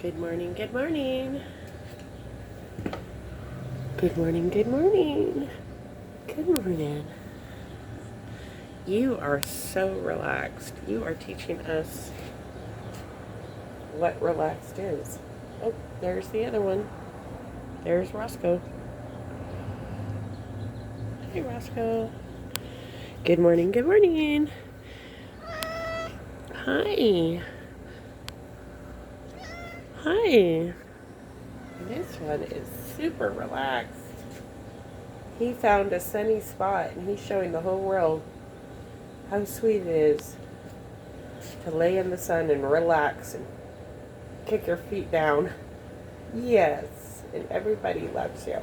Good morning, good morning. Good morning, good morning. Good morning. You are so relaxed. You are teaching us what relaxed is. Oh, there's the other one. There's Roscoe. Hey, Roscoe. Good morning, good morning. Hi. Hi. This one is super relaxed. He found a sunny spot and he's showing the whole world how sweet it is to lay in the sun and relax and kick your feet down. Yes, and everybody loves you.